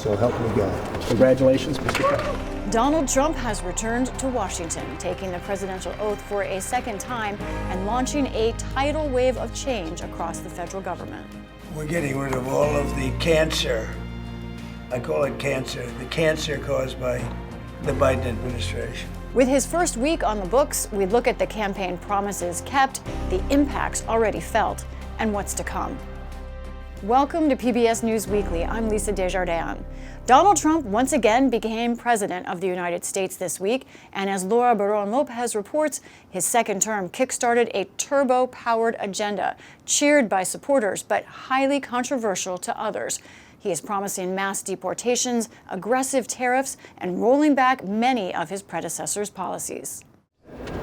So help me God. Congratulations, Mr. President. Donald Trump has returned to Washington, taking the presidential oath for a second time and launching a tidal wave of change across the federal government. We're getting rid of all of the cancer. I call it cancer, the cancer caused by the Biden administration. With his first week on the books, we look at the campaign promises kept, the impacts already felt, and what's to come. Welcome to PBS News Weekly. I'm Lisa Desjardins. Donald Trump once again became president of the United States this week, and as Laura Barón-López reports, his second term kickstarted a turbo-powered agenda, cheered by supporters but highly controversial to others. He is promising mass deportations, aggressive tariffs, and rolling back many of his predecessor's policies.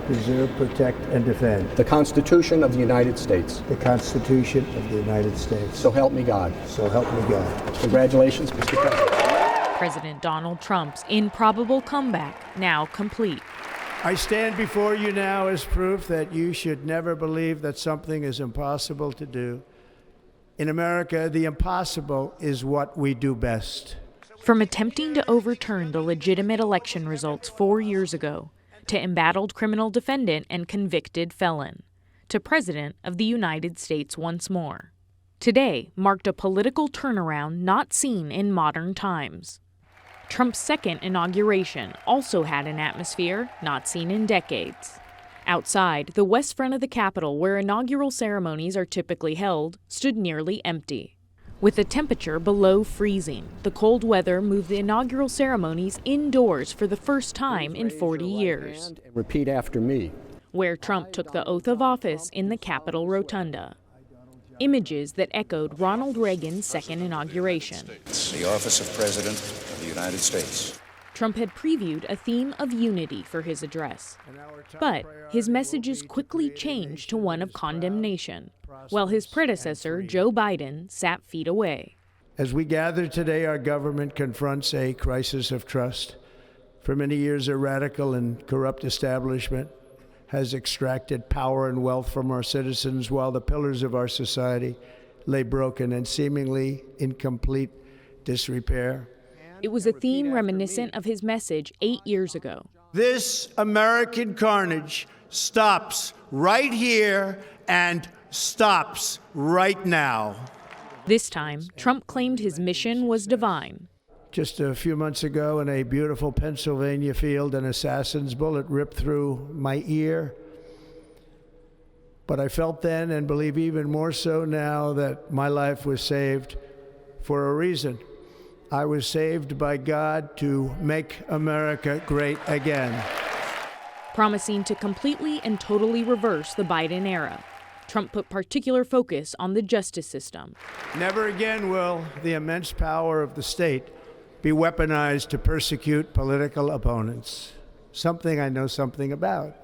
Preserve, protect, and defend The Constitution of the United States. the Constitution of the United States. So help me God. So help me God. Congratulations, Mr. President. President Donald Trump's improbable comeback now complete. I stand before you now as proof that you should never believe that something is impossible to do. In America, the impossible is what we do best. From attempting to overturn the legitimate election results 4 years ago, to embattled criminal defendant and convicted felon, to President of the United States once more. Today marked a political turnaround not seen in modern times. Trump's second inauguration also had an atmosphere not seen in decades. Outside, the west front of the Capitol, where inaugural ceremonies are typically held, stood nearly empty. With a temperature below freezing, the cold weather moved the inaugural ceremonies indoors for the first time in 40 years, Repeat after me. where Trump took the oath of office in the Capitol Rotunda. Images that echoed Ronald Reagan's second inauguration. The office of President of the United States. Trump had previewed a theme of unity for his address, but his messages quickly changed to one of condemnation, while his predecessor, Joe Biden, sat feet away. As we gather today, our government confronts a crisis of trust. For many years, a radical and corrupt establishment has extracted power and wealth from our citizens while the pillars of our society lay broken and seemingly in complete disrepair. It was a theme reminiscent of his message 8 years ago. This American carnage stops right here and stops right now. This time, Trump claimed his mission was divine. Just a few months ago in a beautiful Pennsylvania field, an assassin's bullet ripped through my ear. But I felt then, and believe even more so now, that my life was saved for a reason. I was saved by God to make America great again. Promising to completely and totally reverse the Biden era, Trump put particular focus on the justice system. Never again will the immense power of the state be weaponized to persecute political opponents, something I know something about.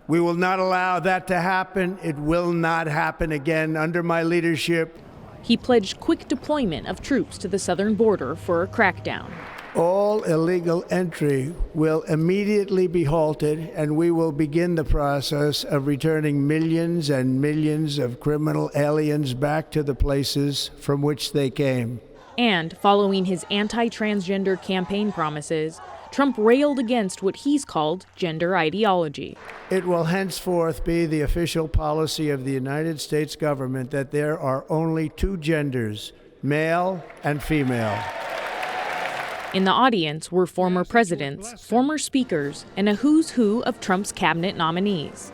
We will not allow that to happen. It will not happen again under my leadership. He pledged quick deployment of troops to the southern border for a crackdown. All illegal entry will immediately be halted, and we will begin the process of returning millions and millions of criminal aliens back to the places from which they came. And, following his anti-transgender campaign promises, Trump railed against what he's called gender ideology. It will henceforth be the official policy of the United States government that there are only two genders, male and female. In the audience were former presidents, former speakers, and a who's who of Trump's cabinet nominees.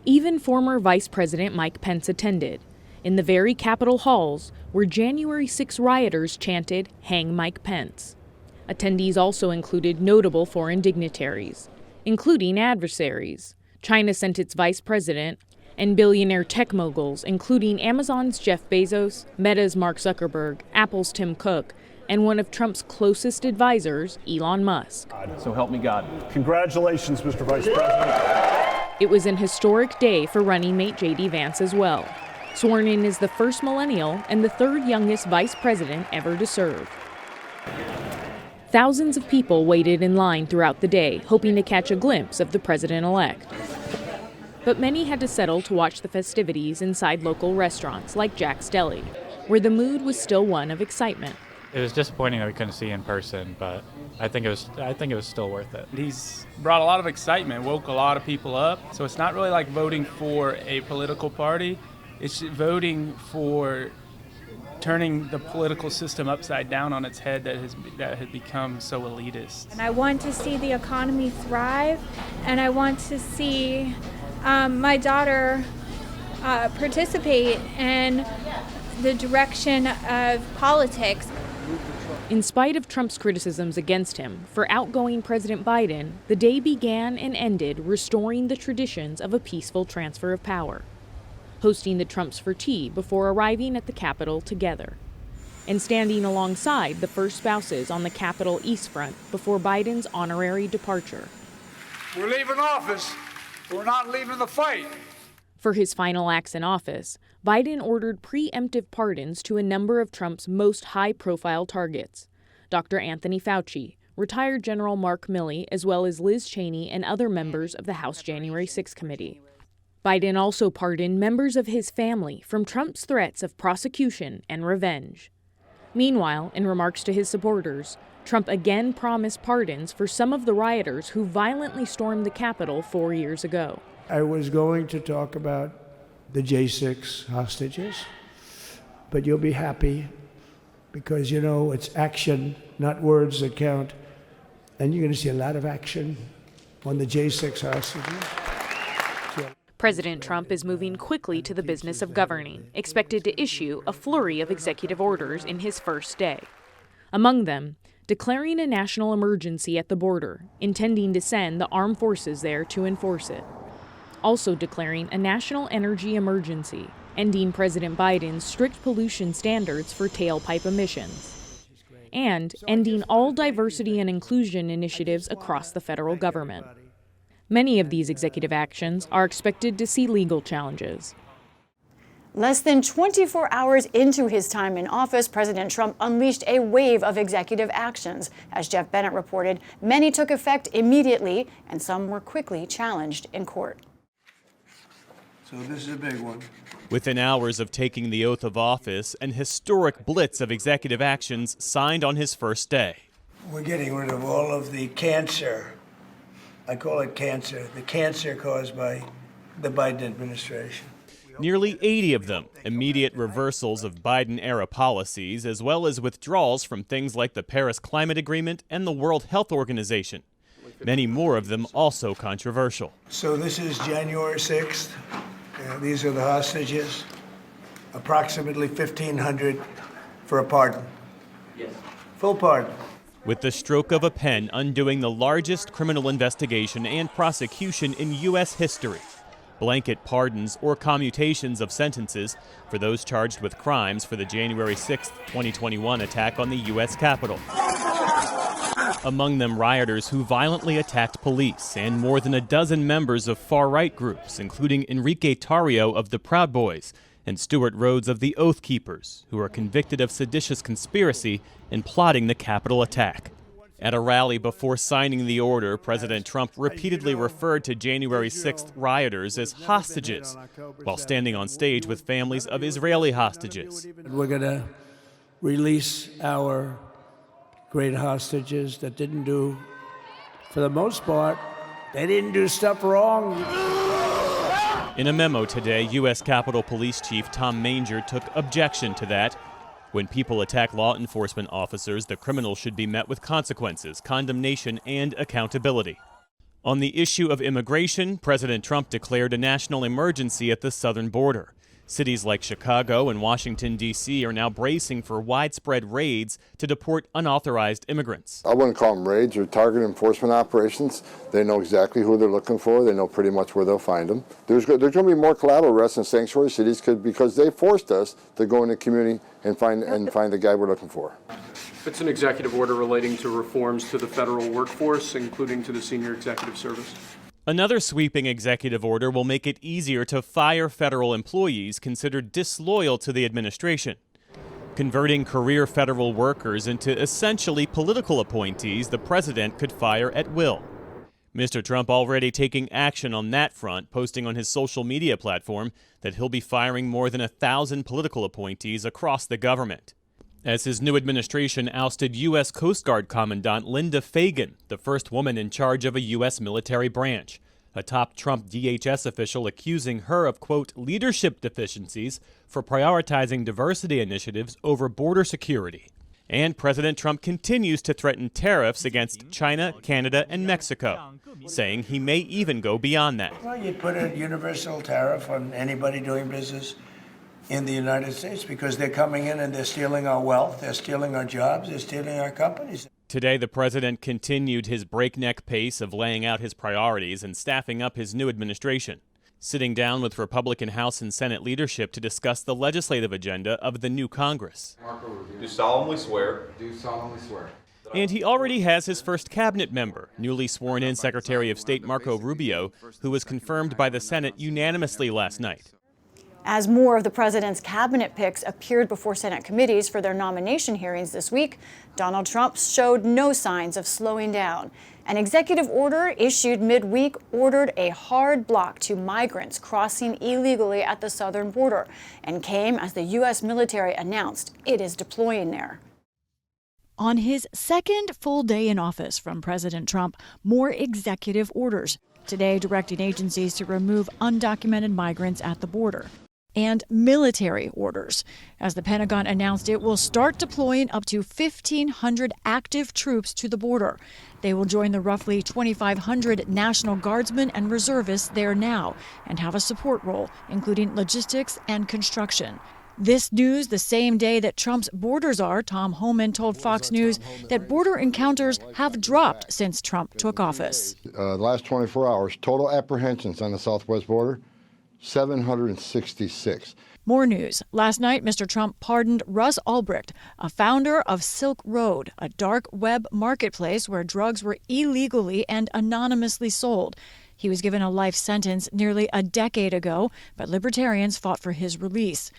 Even former Vice President Mike Pence attended, in the very Capitol halls where January 6 rioters chanted, "Hang Mike Pence." Attendees also included notable foreign dignitaries, including adversaries. China sent its vice president, and billionaire tech moguls, including Amazon's Jeff Bezos, Meta's Mark Zuckerberg, Apple's Tim Cook, and one of Trump's closest advisors, Elon Musk. So help me God. Congratulations, Mr. Vice President. It was an historic day for running mate J.D. Vance as well, sworn in as the first millennial and the third youngest vice president ever to serve. Thousands of people waited in line throughout the day, hoping to catch a glimpse of the president-elect. But many had to settle to watch the festivities inside local restaurants like Jack's Deli, where the mood was still one of excitement. It was disappointing that we couldn't see in person, but I think it was still worth it. He's brought a lot of excitement, woke a lot of people up. So it's not really like voting for a political party. It's voting for turning the political system upside down on its head that has become so elitist. And I want to see the economy thrive, and I want to see my daughter participate in the direction of politics. In spite of Trump's criticisms against him, for outgoing President Biden, the day began and ended restoring the traditions of a peaceful transfer of power, hosting the Trumps for tea before arriving at the Capitol together, and standing alongside the first spouses on the Capitol East Front before Biden's honorary departure. We're leaving office, but we're not leaving the fight. For his final acts in office, Biden ordered preemptive pardons to a number of Trump's most high-profile targets: Dr. Anthony Fauci, retired General Mark Milley, as well as Liz Cheney and other members of the House January 6 committee. Biden also pardoned members of his family from Trump's threats of prosecution and revenge. Meanwhile, in remarks to his supporters, Trump again promised pardons for some of the rioters who violently stormed the Capitol 4 years ago. I was going to talk about the J6 hostages, but you'll be happy because, you know, it's action, not words that count. And you're going to see a lot of action on the J6 hostages. President Trump is moving quickly to the business of governing, expected to issue a flurry of executive orders in his first day. Among them, declaring a national emergency at the border, intending to send the armed forces there to enforce it. Also declaring a national energy emergency, ending President Biden's strict pollution standards for tailpipe emissions, and ending all diversity and inclusion initiatives across the federal government. Many of these executive actions are expected to see legal challenges. Less than 24 hours into his time in office, President Trump unleashed a wave of executive actions. As Jeff Bennett reported, many took effect immediately, and some were quickly challenged in court. So this is a big one. Within hours of taking the oath of office, an historic blitz of executive actions signed on his first day. We're getting rid of all of the cancer. I call it cancer. The cancer caused by the Biden administration. Nearly 80 of them, immediate reversals of Biden-era policies, as well as withdrawals from things like the Paris Climate Agreement and the World Health Organization. Many more of them also controversial. So this is January 6th. These are the hostages. Approximately 1,500 for a pardon. Yes. Full pardon. With the stroke of a pen undoing the largest criminal investigation and prosecution in U.S. history. Blanket pardons or commutations of sentences for those charged with crimes for the January 6, 2021 attack on the U.S. Capitol. Among them rioters who violently attacked police and more than a dozen members of far-right groups, including Enrique Tarrio of the Proud Boys and Stuart Rhodes of the Oath Keepers, who are convicted of seditious conspiracy and plotting the Capitol attack. At a rally before signing the order, President Trump repeatedly referred to January 6th rioters as hostages, while standing on stage with families of Israeli hostages. We're going to release our great hostages that didn't do, for the most part, they didn't do stuff wrong. In a memo today, U.S. Capitol Police Chief Tom Manger took objection to that. When people attack law enforcement officers, the criminal should be met with consequences, condemnation, and accountability. On the issue of immigration, President Trump declared a national emergency at the southern border. Cities like Chicago and Washington, D.C. are now bracing for widespread raids to deport unauthorized immigrants. I wouldn't call them raids or target enforcement operations. They know exactly who they're looking for. They know pretty much where they'll find them. There's going to be more collateral arrests in sanctuary cities because they forced us to go in the community and find the guy we're looking for. It's an executive order relating to reforms to the federal workforce, including to the senior executive service. Another sweeping executive order will make it easier to fire federal employees considered disloyal to the administration. Converting career federal workers into essentially political appointees the president could fire at will. Mr. Trump already taking action on that front, posting on his social media platform that he'll be firing more than 1,000 political appointees across the government. as his new administration ousted U.S. Coast Guard Commandant Linda Fagan, the first woman in charge of a U.S. military branch. A top Trump DHS official accusing her of, quote, leadership deficiencies for prioritizing diversity initiatives over border security. And President Trump continues to threaten tariffs against China, Canada, and Mexico, saying he may even go beyond that. Well, you'd put a universal tariff on anybody doing business in the United States because they're coming in and they're stealing our wealth, they're stealing our jobs, they're stealing our companies. Today, the president continued his breakneck pace of laying out his priorities and staffing up his new administration, sitting down with Republican House and Senate leadership to discuss the legislative agenda of the new Congress. Do solemnly swear. Do solemnly swear. And he already has his first cabinet member, newly sworn-in Secretary of State Marco Rubio, who was confirmed by the Senate unanimously last night. As more of the president's cabinet picks appeared before Senate committees for their nomination hearings this week, Donald Trump showed no signs of slowing down. An executive order issued midweek ordered a hard block to migrants crossing illegally at the southern border and came as the U.S. military announced it is deploying there. On his second full day in office from President Trump, more executive orders, today directing agencies to remove undocumented migrants at the border. And military orders, as the Pentagon announced it will start deploying up to 1,500 active troops to the border. They will join the roughly 2,500 National Guardsmen and reservists there now and have a support role, including logistics and construction. This news the same day that Trump's border czar, Tom Homan, told Fox News that border encounters have dropped since Trump took office. The last 24 hours, total apprehensions on the southwest border, 766. More news. Last night, Mr. Trump pardoned Russ Ulbricht, a founder of Silk Road, a dark web marketplace where drugs were illegally and anonymously sold. He was given a life sentence nearly a decade ago, but libertarians fought for his release.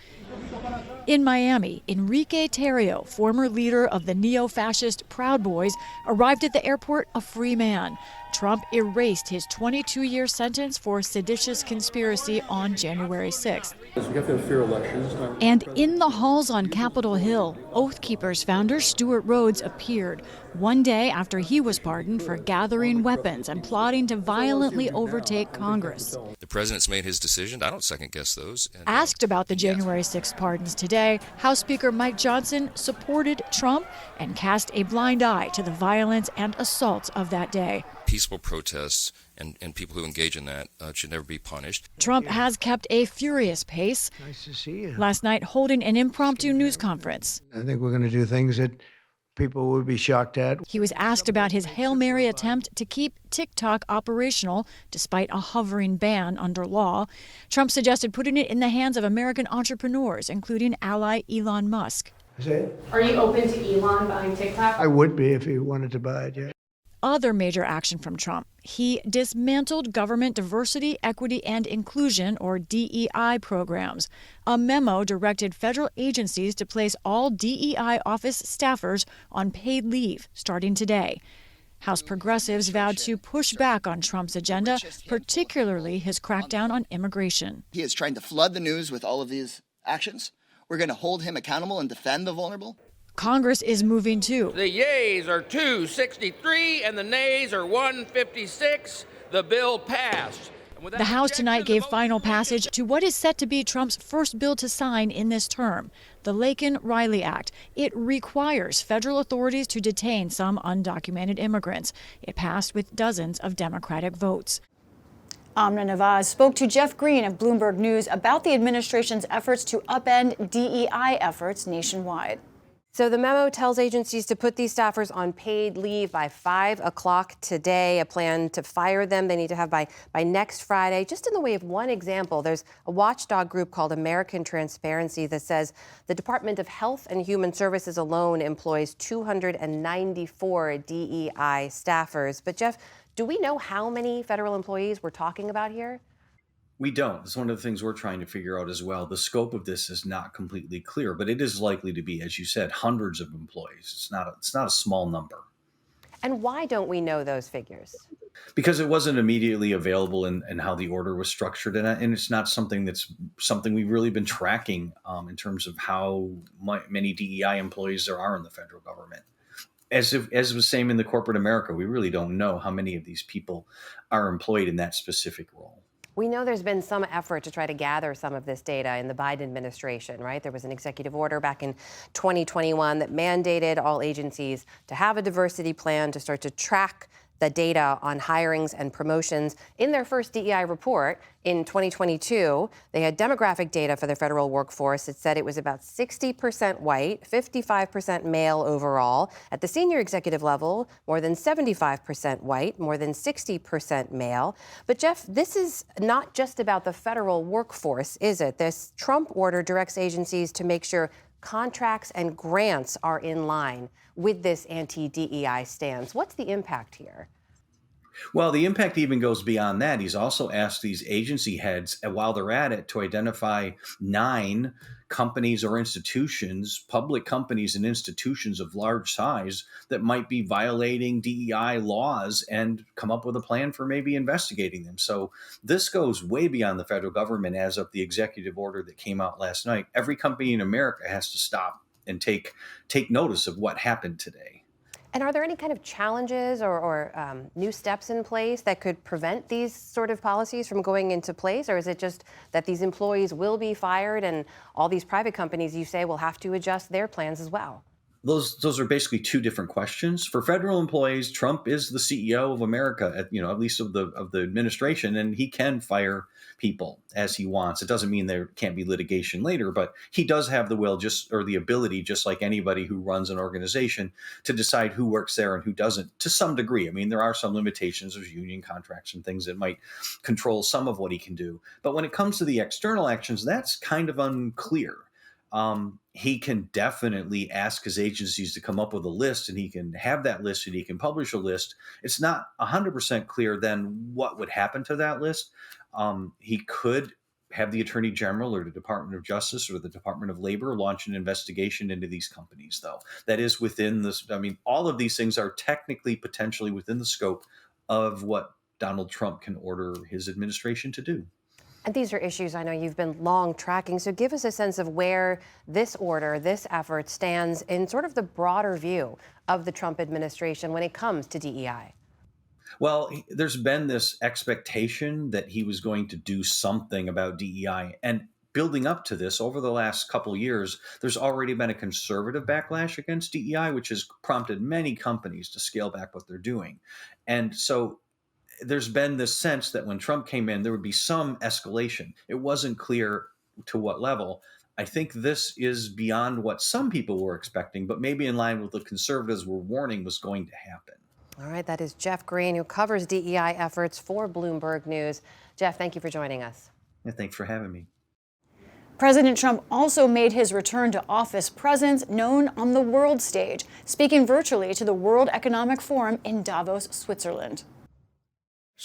In Miami, Enrique Tarrio, former leader of the neo-fascist Proud Boys, arrived at the airport a free man. Trump erased his 22-year sentence for seditious conspiracy on January 6th. We have to have fair elections. And in the halls on Capitol Hill, Oath Keepers founder Stuart Rhodes appeared, one day after he was pardoned for gathering weapons and plotting to violently overtake Congress. The president's made his decision. I don't second-guess those. Asked about the January 6th pardons today, House Speaker Mike Johnson supported Trump and cast a blind eye to the violence and assaults of that day. Peaceful protests and people who engage in that should never be punished. Trump has kept a furious pace. Nice to see you. Last night, holding an impromptu news conference. I think we're going to do things that people would be shocked at. He was asked about his Hail Mary attempt to keep TikTok operational despite a hovering ban under law. Trump suggested putting it in the hands of American entrepreneurs, including ally Elon Musk. Are you open to Elon buying TikTok? I would be if he wanted to buy it, yeah. Other major action from Trump. He dismantled government diversity, equity, and inclusion, or DEI, programs. A memo directed federal agencies to place all DEI office staffers on paid leave starting today. House progressives vowed to push back on Trump's agenda, particularly his crackdown on immigration. He is trying to flood the news with all of these actions. We're going to hold him accountable and defend the vulnerable. Congress is moving too. The yeas are 263 and the nays are 156. The bill passed. The House tonight gave final passage to what is set to be Trump's first bill to sign in this term, the Laken-Riley Act. It requires federal authorities to detain some undocumented immigrants. It passed with dozens of Democratic votes. Amna Nawaz spoke to Jeff Green of Bloomberg News about the administration's efforts to upend DEI efforts nationwide. So the memo tells agencies to put these staffers on paid leave by 5 o'clock today, a plan to fire them they need to have by next Friday. Just in the way of one example, there's a watchdog group called American Transparency that says the Department of Health and Human Services alone employs 294 DEI staffers. But Jeff, do we know how many federal employees we're talking about here? We don't. It's one of the things we're trying to figure out as well. The scope of this is not completely clear, but it is likely to be, as you said, hundreds of employees. It's not a small number. And why don't we know those figures? Because it wasn't immediately available in how the order was structured, and it's not something we've really been tracking in terms of how many DEI employees there are in the federal government. As was the same in the corporate America, we really don't know how many of these people are employed in that specific role. We know there's been some effort to try to gather some of this data in the Biden administration, right? There was an executive order back in 2021 that mandated all agencies to have a diversity plan to start to track the data on hirings and promotions. In their first DEI report in 2022, they had demographic data for the federal workforce. It said it was about 60% white, 55% male overall. At the senior executive level, more than 75% white, more than 60% male. But Jeff, this is not just about the federal workforce, is it? This Trump order directs agencies to make sure contracts and grants are in line with this anti-DEI stance. What's the impact here? Well, the impact even goes beyond that. He's also asked these agency heads, while they're at it, to identify 9 companies or institutions, public companies and institutions of large size that might be violating DEI laws and come up with a plan for maybe investigating them. So this goes way beyond the federal government as of the executive order that came out last night. Every company in America has to stop and take notice of what happened today. And are there any kind of challenges or new steps in place that could prevent these sort of policies from going into place? Or is it just that these employees will be fired and all these private companies, you say, will have to adjust their plans as well? Those are basically two different questions. For federal employees, Trump is the CEO of America, at least of the administration, and he can fire people as he wants. It doesn't mean there can't be litigation later, but he does have the will, or the ability, just like anybody who runs an organization, to decide who works there and who doesn't, to some degree. I mean, there are some limitations of union contracts and things that might control some of what he can do. But when it comes to the external actions, that's kind of unclear. He can definitely ask his agencies to come up with a list, and he can have that list, and he can publish a list. It's not 100% clear then what would happen to that list. He could have the Attorney General or the Department of Justice or the Department of Labor launch an investigation into these companies, though. That is within this. I mean, all of these things are technically, potentially within the scope of what Donald Trump can order his administration to do. And these are issues I know you've been long tracking. So give us a sense of where this order, this effort stands in sort of the broader view of the Trump administration when it comes to DEI. Well, there's been this expectation that he was going to do something about DEI. And building up to this, over the last couple of years, there's already been a conservative backlash against DEI, which has prompted many companies to scale back what they're doing. And so there's been this sense that when Trump came in, there would be some escalation. It wasn't clear to what level. I think this is beyond what some people were expecting, but maybe in line with what conservatives were warning was going to happen. All right, that is Jeff Green, who covers DEI efforts for Bloomberg News. Jeff, thank you for joining us. Yeah, thanks for having me. President Trump also made his return to office presence known on the world stage, speaking virtually to the World Economic Forum in Davos, Switzerland.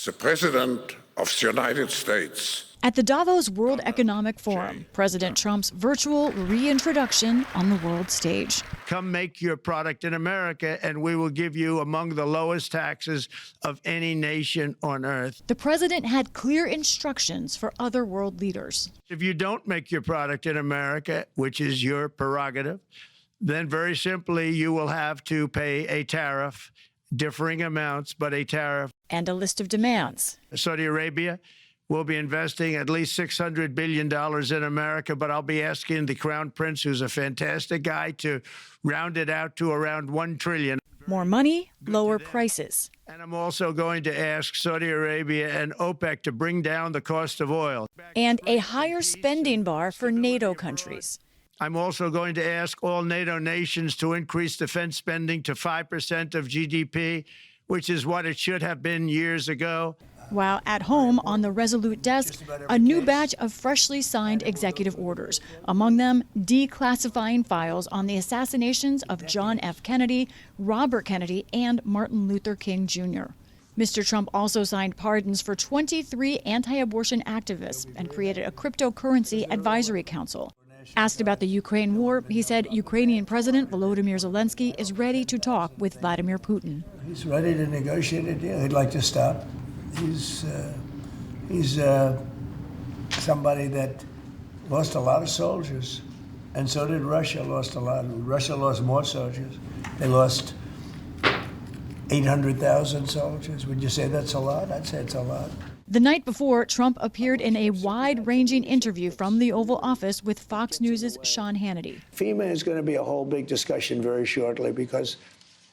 The President of the United States. At the Davos World Economic Forum, President Trump's virtual reintroduction on the world stage. Come make your product in America, and we will give you among the lowest taxes of any nation on earth. The president had clear instructions for other world leaders. If you don't make your product in America, which is your prerogative, then very simply you will have to pay a tariff, differing amounts, but a tariff. And a list of demands. Saudi Arabia will be investing at least $600 billion in America, but I'll be asking the Crown Prince, who's a fantastic guy, to round it out to around $1 trillion. More money, lower prices. And I'm also going to ask Saudi Arabia and OPEC to bring down the cost of oil. And a higher spending bar for NATO countries. I'm also going to ask all NATO nations to increase defense spending to 5% of GDP, which is what it should have been years ago. While at home on the Resolute desk, a new batch of freshly signed executive orders, among them declassifying files on the assassinations of John F. Kennedy, Robert Kennedy, and Martin Luther King Jr. Mr. Trump also signed pardons for 23 anti-abortion activists and created a cryptocurrency advisory council. Asked about the Ukraine war, he said Ukrainian President Volodymyr Zelensky is ready to talk with Vladimir Putin. He's ready to negotiate a deal. He'd like to stop. He's somebody that lost a lot of soldiers, and so did Russia. Lost a lot. Russia lost more soldiers. They lost 800,000 soldiers. Would you say that's a lot? I'd say it's a lot. The night before, Trump appeared in a wide-ranging interview from the Oval Office with Fox News' Sean Hannity. FEMA is going to be a whole big discussion very shortly because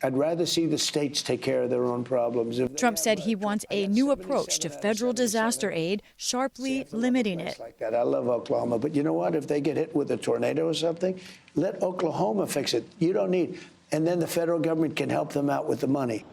I'd rather see the states take care of their own problems. Trump said he wants a new approach to federal disaster aid, sharply limiting it. Like that. I love Oklahoma, but you know what? If they get hit with a tornado or something, let Oklahoma fix it. You don't need, and then the federal government can help them out with the money.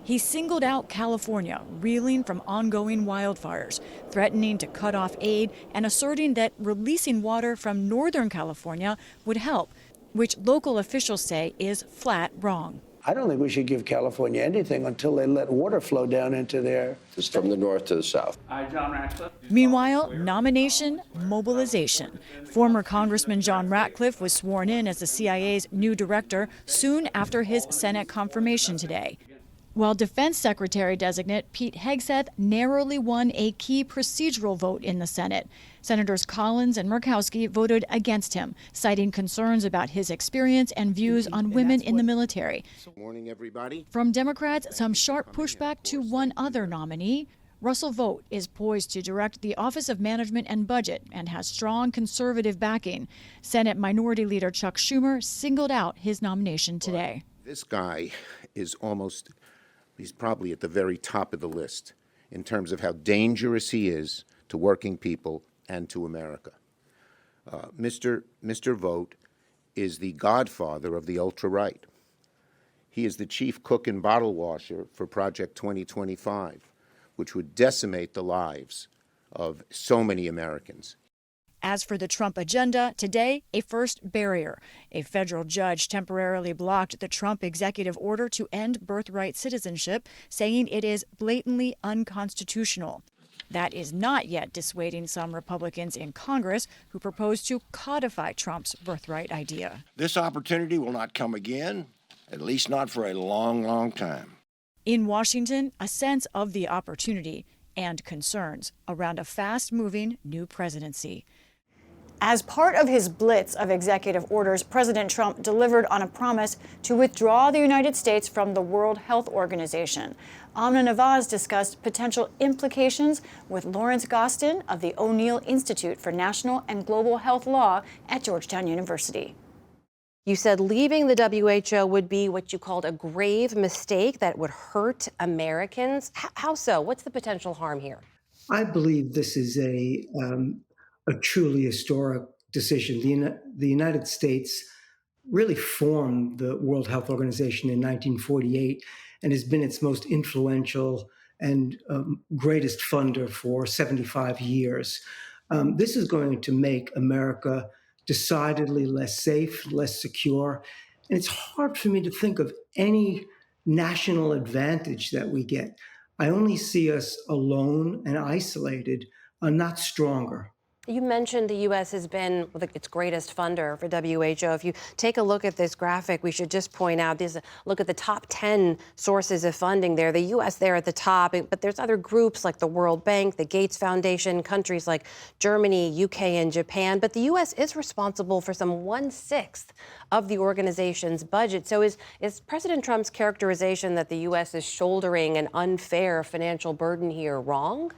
He singled out California, reeling from ongoing wildfires, threatening to cut off aid and asserting that releasing water from Northern California would help, which local officials say is flat wrong. I don't think we should give California anything until they let water flow down into their... It's from the north to the south. John Ratcliffe. Meanwhile, nomination, mobilization. Former Congressman John Ratcliffe was sworn in as the CIA's new director soon after his Senate confirmation today, while Defense Secretary-designate Pete Hegseth narrowly won a key procedural vote in the Senate. Senators Collins and Murkowski voted against him, citing concerns about his experience and views on women in the military. Morning, everybody. From Democrats, some sharp pushback to one other nominee. Russell Vought is poised to direct the Office of Management and Budget and has strong conservative backing. Senate Minority Leader Chuck Schumer singled out his nomination today. This guy is he's probably at the very top of the list in terms of how dangerous he is to working people and to America. Mr. Vought is the godfather of the ultra-right. He is the chief cook and bottle washer for Project 2025, which would decimate the lives of so many Americans. As for the Trump agenda, today, a first barrier. A federal judge temporarily blocked the Trump executive order to end birthright citizenship, saying it is blatantly unconstitutional. That is not yet dissuading some Republicans in Congress who propose to codify Trump's birthright idea. This opportunity will not come again, at least not for a long, long time. In Washington, a sense of the opportunity and concerns around a fast-moving new presidency. As part of his blitz of executive orders, President Trump delivered on a promise to withdraw the United States from the World Health Organization. Amna Nawaz discussed potential implications with Lawrence Gostin of the O'Neill Institute for National and Global Health Law at Georgetown University. You said leaving the WHO would be what you called a grave mistake that would hurt Americans. How so? What's the potential harm here? I believe this is a truly historic decision. The United States really formed the World Health Organization in 1948 and has been its most influential and greatest funder for 75 years. This is going to make America decidedly less safe, less secure. And it's hard for me to think of any national advantage that we get. I only see us alone and isolated, not stronger. You mentioned the U.S. has been its greatest funder for WHO. If you take a look at this graphic, we should just point out, look at the top 10 sources of funding there. The U.S. there at the top, but there's other groups like the World Bank, the Gates Foundation, countries like Germany, UK, and Japan. But the U.S. is responsible for some 1/6 of the organization's budget. So is President Trump's characterization that the U.S. is shouldering an unfair financial burden here wrong?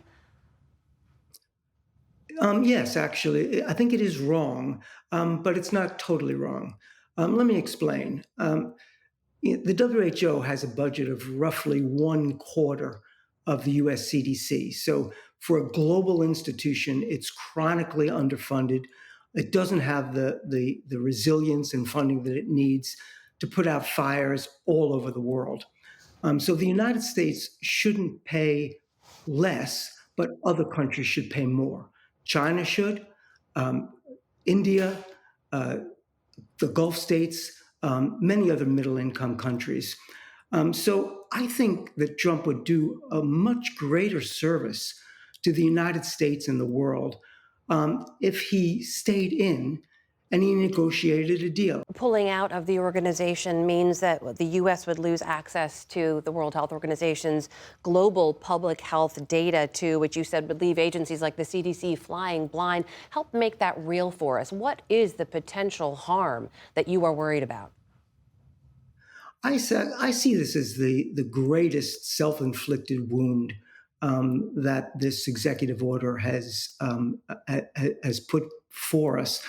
Yes, actually, I think it is wrong, but it's not totally wrong. Let me explain. The WHO has a budget of roughly 1/4 of the US CDC. So for a global institution, it's chronically underfunded. It doesn't have the resilience and funding that it needs to put out fires all over the world. So the United States shouldn't pay less, but other countries should pay more. China should, India, the Gulf states, many other middle-income countries. So I think that Trump would do a much greater service to the United States and the world if he stayed in and he negotiated a deal. Pulling out of the organization means that the U.S. would lose access to the World Health Organization's global public health data, too, which you said would leave agencies like the CDC flying blind. Help make that real for us. What is the potential harm that you are worried about? I see this as the greatest self-inflicted wound that this executive order has put for us.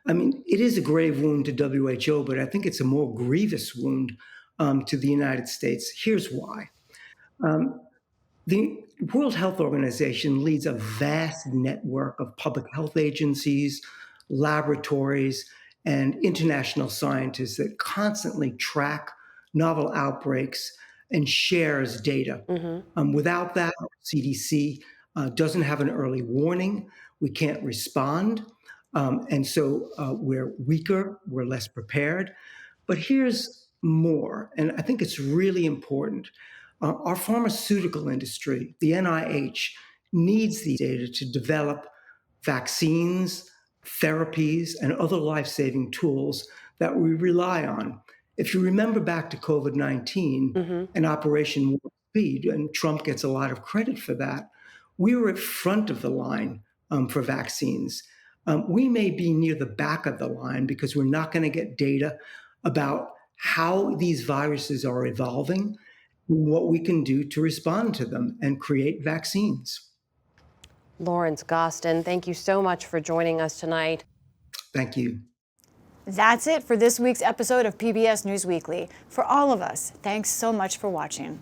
I mean, it is a grave wound to WHO, but I think it's a more grievous wound to the United States. Here's why. The World Health Organization leads a vast network of public health agencies, laboratories, and international scientists that constantly track novel outbreaks and shares data. Without that, CDC doesn't have an early warning. We can't respond. And so we're weaker, we're less prepared. But here's more, and I think it's really important. Our pharmaceutical industry, the NIH, needs these data to develop vaccines, therapies, and other life-saving tools that we rely on. If you remember back to COVID-19 and Operation Warp Speed, and Trump gets a lot of credit for that, we were at front of the line for vaccines. We may be near the back of the line because we're not going to get data about how these viruses are evolving, and what we can do to respond to them and create vaccines. Lawrence Gostin, thank you so much for joining us tonight. Thank you. That's it for this week's episode of PBS News Weekly. For all of us, thanks so much for watching.